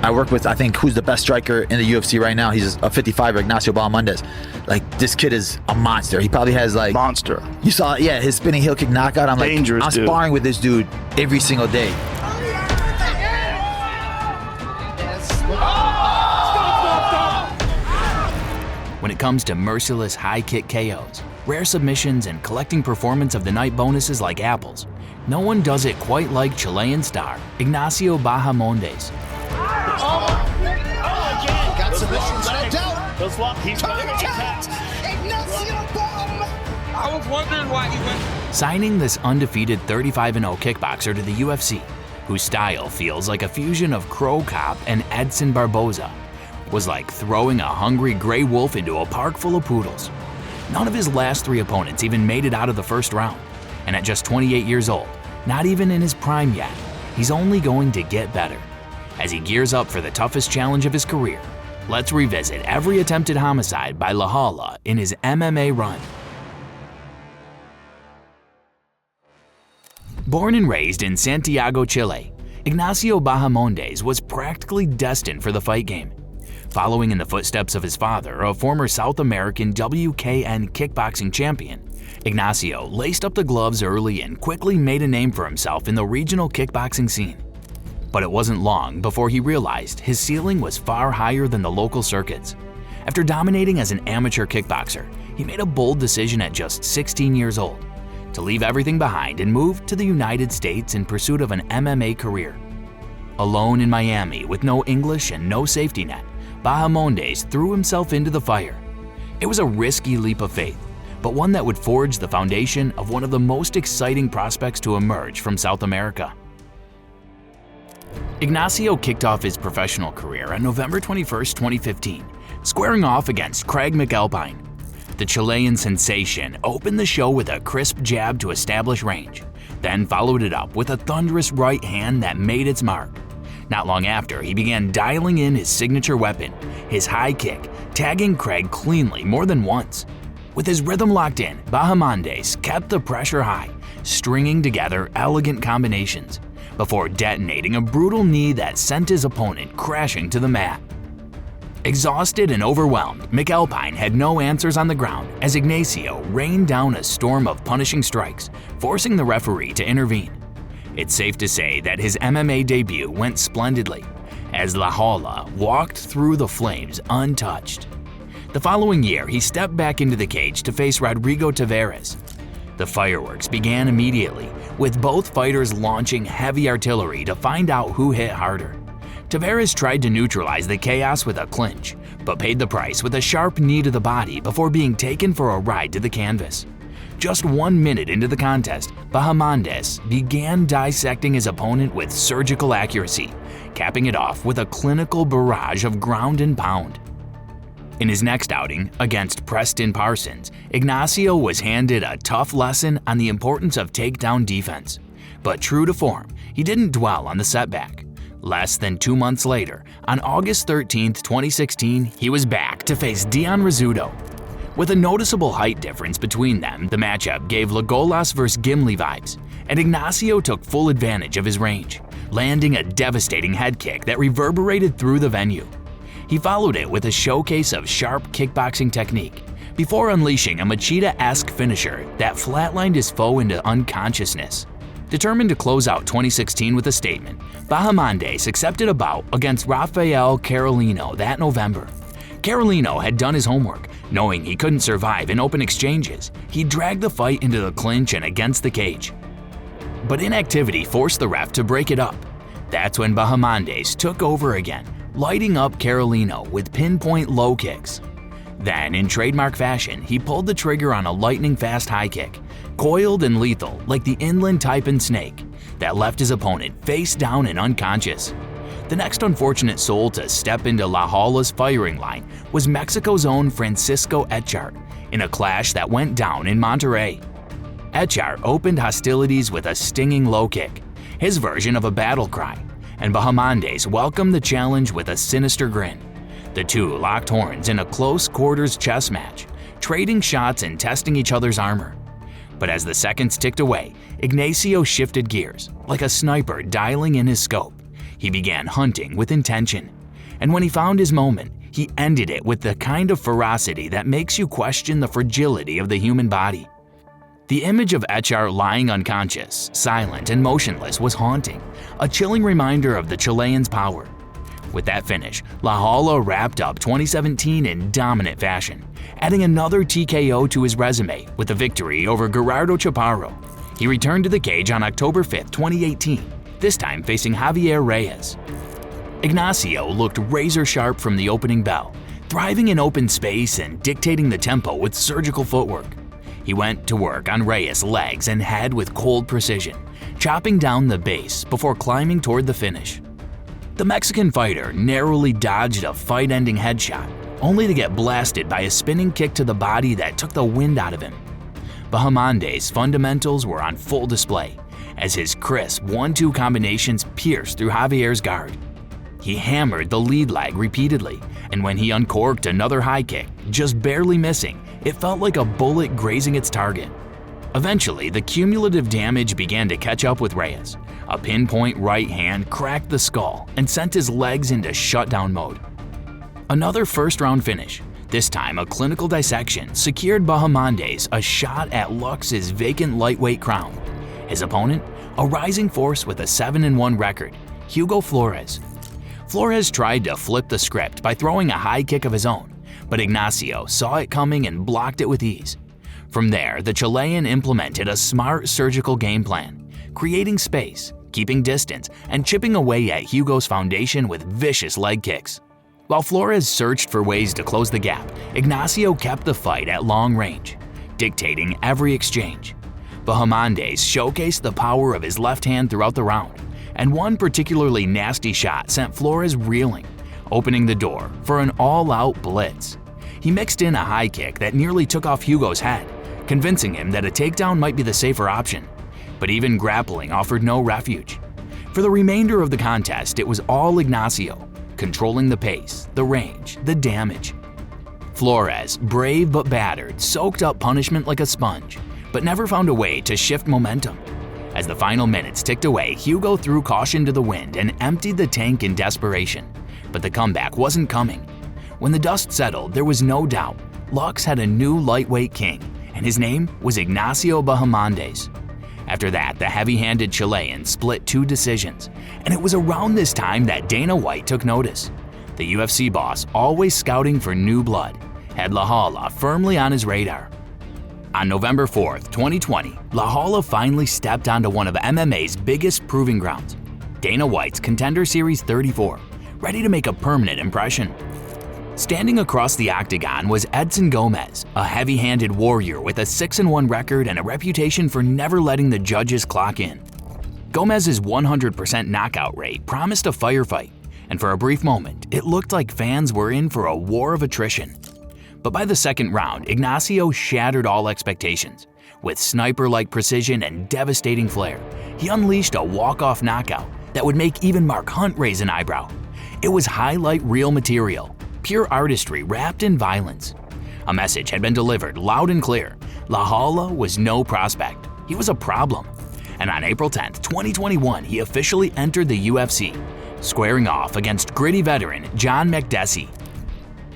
I work with, I think, who's the best striker in the UFC right now. He's a 55er, Ignacio Bahamondes. Like, this kid is a monster. He probably has like... Monster. You saw, yeah, his spinning heel kick knockout. I'm Dangerous, like, I'm sparring with this dude every single day. When it comes to merciless high kick KOs, rare submissions, and collecting performance of the night bonuses like apples, no one does it quite like Chilean star Ignacio Bahamondes. Got submissions, no doubt. Those walk, he's Ignacio Bahamondes. I was wondering why he went. Signing this undefeated 35-0 kickboxer to the UFC, whose style feels like a fusion of Crow Cop and Edson Barboza, was like throwing a hungry gray wolf into a park full of poodles. None of his last 3 opponents even made it out of the first round, and at just 28 years old, not even in his prime yet, he's only going to get better. As he gears up for the toughest challenge of his career, let's revisit every attempted homicide by La Hala in his MMA run. Born and raised in Santiago, Chile, Ignacio Bahamondes was practically destined for the fight game. Following in the footsteps of his father, a former South American WKN kickboxing champion, Ignacio laced up the gloves early and quickly made a name for himself in the regional kickboxing scene. But it wasn't long before he realized his ceiling was far higher than the local circuits. After dominating as an amateur kickboxer, he made a bold decision at just 16 years old to leave everything behind and move to the United States in pursuit of an MMA career. Alone in Miami with no English and no safety net, Bahamondes threw himself into the fire. It was a risky leap of faith, but one that would forge the foundation of one of the most exciting prospects to emerge from South America. Ignacio kicked off his professional career on November 21, 2015, squaring off against Craig McAlpine. The Chilean sensation opened the show with a crisp jab to establish range, then followed it up with a thunderous right hand that made its mark. Not long after, he began dialing in his signature weapon, his high kick, tagging Craig cleanly more than once. With his rhythm locked in, Bahamondes kept the pressure high, stringing together elegant combinations, before detonating a brutal knee that sent his opponent crashing to the mat. Exhausted and overwhelmed, McAlpine had no answers on the ground as Ignacio rained down a storm of punishing strikes, forcing the referee to intervene. It's safe to say that his MMA debut went splendidly, as La Hala walked through the flames untouched. The following year, he stepped back into the cage to face Rodrigo Tavares. The fireworks began immediately, with both fighters launching heavy artillery to find out who hit harder. Tavares tried to neutralize the chaos with a clinch, but paid the price with a sharp knee to the body before being taken for a ride to the canvas. Just 1 minute into the contest, Bahamondes began dissecting his opponent with surgical accuracy, capping it off with a clinical barrage of ground and pound. In his next outing, against Preston Parsons, Ignacio was handed a tough lesson on the importance of takedown defense. But true to form, he didn't dwell on the setback. Less than 2 months later, on August 13, 2016, he was back to face Dion Rizzuto. With a noticeable height difference between them, the matchup gave Legolas vs. Gimli vibes, and Ignacio took full advantage of his range, landing a devastating head kick that reverberated through the venue. He followed it with a showcase of sharp kickboxing technique, before unleashing a Machida-esque finisher that flatlined his foe into unconsciousness. Determined to close out 2016 with a statement, Bahamondes accepted a bout against Raphael Karolino that November. Karolino had done his homework, knowing he couldn't survive in open exchanges. He dragged the fight into the clinch and against the cage. But inactivity forced the ref to break it up. That's when Bahamondes took over again, lighting up Karolino with pinpoint low kicks. Then, in trademark fashion, he pulled the trigger on a lightning-fast high kick, coiled and lethal like the inland taipan snake, that left his opponent face down and unconscious. The next unfortunate soul to step into La Hala's firing line was Mexico's own Francisco Echart, in a clash that went down in Monterrey. Echart opened hostilities with a stinging low kick, his version of a battle cry, and Bahamondes welcomed the challenge with a sinister grin. The two locked horns in a close quarters chess match, trading shots and testing each other's armor. But as the seconds ticked away, Ignacio shifted gears, like a sniper dialing in his scope. He began hunting with intention, and when he found his moment, he ended it with the kind of ferocity that makes you question the fragility of the human body. The image of HR lying unconscious, silent, and motionless was haunting, a chilling reminder of the Chilean's power. With that finish, La Hala wrapped up 2017 in dominant fashion, adding another TKO to his resume with a victory over Gerardo Chaparro. He returned to the cage on October 5, 2018, this time facing Javier Reyes. Ignacio looked razor-sharp from the opening bell, thriving in open space and dictating the tempo with surgical footwork. He went to work on Reyes' legs and head with cold precision, chopping down the base before climbing toward the finish. The Mexican fighter narrowly dodged a fight-ending headshot, only to get blasted by a spinning kick to the body that took the wind out of him. Bahamondes' fundamentals were on full display, as his crisp 1-2 combinations pierced through Javier's guard. He hammered the lead leg repeatedly, and when he uncorked another high kick, just barely missing, it felt like a bullet grazing its target. Eventually, the cumulative damage began to catch up with Reyes. A pinpoint right hand cracked the skull and sent his legs into shutdown mode. Another first-round finish, this time a clinical dissection, secured Bahamondes a shot at Lux's vacant lightweight crown. His opponent, a rising force with a 7-1 record, Hugo Flores. Flores tried to flip the script by throwing a high kick of his own, but Ignacio saw it coming and blocked it with ease. From there, the Chilean implemented a smart surgical game plan, creating space, keeping distance, and chipping away at Hugo's foundation with vicious leg kicks. While Flores searched for ways to close the gap, Ignacio kept the fight at long range, dictating every exchange. Bahamondes showcased the power of his left hand throughout the round, and one particularly nasty shot sent Flores reeling, opening the door for an all-out blitz. He mixed in a high kick that nearly took off Hugo's head, convincing him that a takedown might be the safer option. But even grappling offered no refuge. For the remainder of the contest, it was all Ignacio, controlling the pace, the range, the damage. Flores, brave but battered, soaked up punishment like a sponge, but never found a way to shift momentum. As the final minutes ticked away, Hugo threw caution to the wind and emptied the tank in desperation. But the comeback wasn't coming. When the dust settled, there was no doubt Lux had a new lightweight king, and his name was Ignacio Bahamondes. After that, the heavy-handed Chilean split 2 decisions, and it was around this time that Dana White took notice. The UFC boss, always scouting for new blood, had La Hala firmly on his radar. On November 4th, 2020, La Hala finally stepped onto one of MMA's biggest proving grounds, Dana White's Contender Series 34, ready to make a permanent impression. Standing across the octagon was Edson Gomez, a heavy-handed warrior with a 6-1 record and a reputation for never letting the judges clock in. Gomez's 100% knockout rate promised a firefight, and for a brief moment, it looked like fans were in for a war of attrition. But by the second round, Ignacio shattered all expectations. With sniper-like precision and devastating flair, he unleashed a walk-off knockout that would make even Mark Hunt raise an eyebrow. It was highlight reel material, pure artistry wrapped in violence. A message had been delivered loud and clear. La Hala was no prospect. He was a problem. And on April 10, 2021, he officially entered the UFC, squaring off against gritty veteran John McDesi.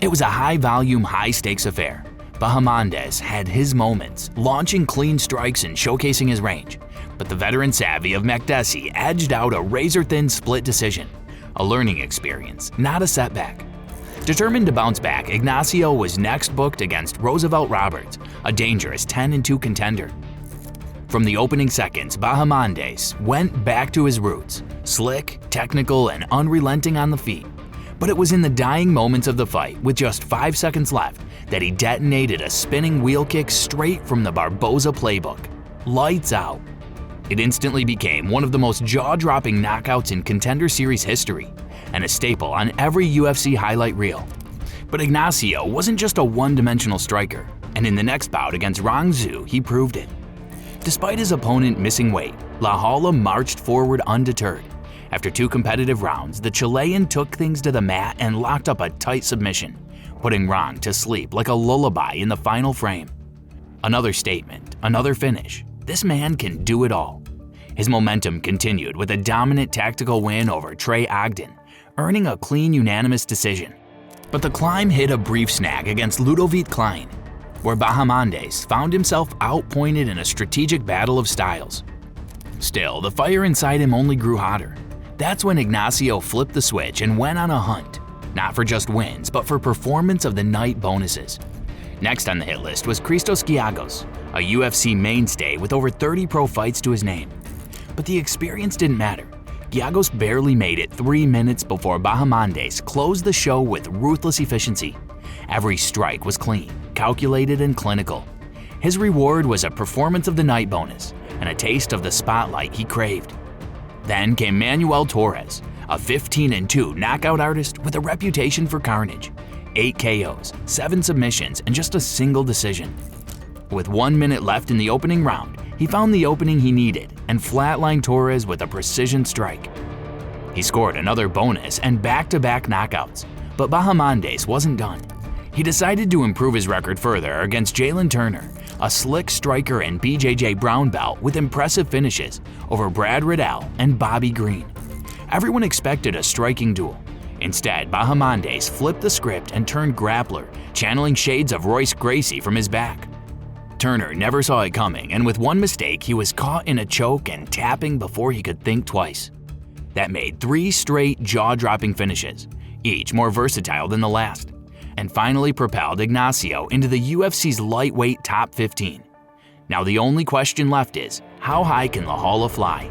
It was a high-volume, high-stakes affair. Bahamondes had his moments, launching clean strikes and showcasing his range. But the veteran savvy of McDesi edged out a razor-thin split decision. A learning experience, not a setback. Determined to bounce back, Ignacio was next booked against Roosevelt Roberts, a dangerous 10-2 contender. From the opening seconds, Bahamondes went back to his roots, slick, technical, and unrelenting on the feet. But it was in the dying moments of the fight, with just 5 seconds left, that he detonated a spinning wheel kick straight from the Barboza playbook. Lights out. It instantly became one of the most jaw-dropping knockouts in Contender Series history, and a staple on every UFC highlight reel. But Ignacio wasn't just a one-dimensional striker, and in the next bout against Rong Zhu, he proved it. Despite his opponent missing weight, La Hala marched forward undeterred. After 2 competitive rounds, the Chilean took things to the mat and locked up a tight submission, putting Rong to sleep like a lullaby in the final frame. Another statement, another finish. This man can do it all. His momentum continued with a dominant tactical win over Trey Ogden, earning a clean unanimous decision. But the climb hit a brief snag against Ludovic Klein, where Bahamondes found himself outpointed in a strategic battle of styles. Still, the fire inside him only grew hotter. That's when Ignacio flipped the switch and went on a hunt, not for just wins, but for performance of the night bonuses. Next on the hit list was Christos Giagos, a UFC mainstay with over 30 pro fights to his name. But the experience didn't matter. Giagos barely made it 3 minutes before Bahamondes closed the show with ruthless efficiency. Every strike was clean, calculated, and clinical. His reward was a performance of the night bonus and a taste of the spotlight he craved. Then came Manuel Torres, a 15-2 knockout artist with a reputation for carnage. 8 KOs, 7 submissions, and just a single decision. With 1 minute left in the opening round, he found the opening he needed and flatlined Torres with a precision strike. He scored another bonus and back-to-back knockouts, but Bahamondes wasn't done. He decided to improve his record further against Jalen Turner, a slick striker and BJJ brown belt with impressive finishes over Brad Riddell and Bobby Green. Everyone expected a striking duel. Instead, Bahamondes flipped the script and turned grappler, channeling shades of Royce Gracie from his back. Turner never saw it coming, and with one mistake, he was caught in a choke and tapping before he could think twice. That made 3 straight jaw-dropping finishes, each more versatile than the last, and finally propelled Ignacio into the UFC's lightweight top 15. Now the only question left is, how high can La Hala fly?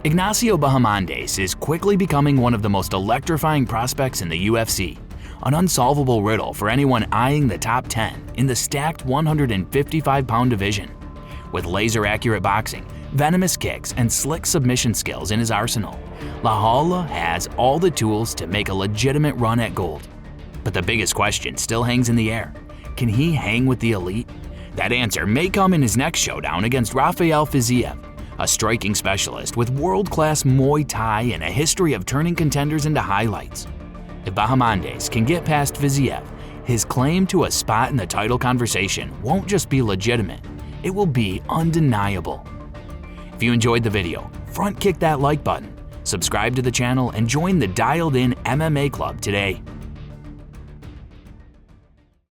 Ignacio Bahamondes is quickly becoming one of the most electrifying prospects in the UFC, an unsolvable riddle for anyone eyeing the top 10 in the stacked 155-pound division. With laser-accurate boxing, venomous kicks, and slick submission skills in his arsenal, La Hala has all the tools to make a legitimate run at gold. But the biggest question still hangs in the air. Can he hang with the elite? That answer may come in his next showdown against Raphael Fiziev, a striking specialist with world-class Muay Thai and a history of turning contenders into highlights. If Bahamondes can get past Fiziev, his claim to a spot in the title conversation won't just be legitimate, it will be undeniable. If you enjoyed the video, front kick that like button, subscribe to the channel, and join the Dialed In MMA Club today.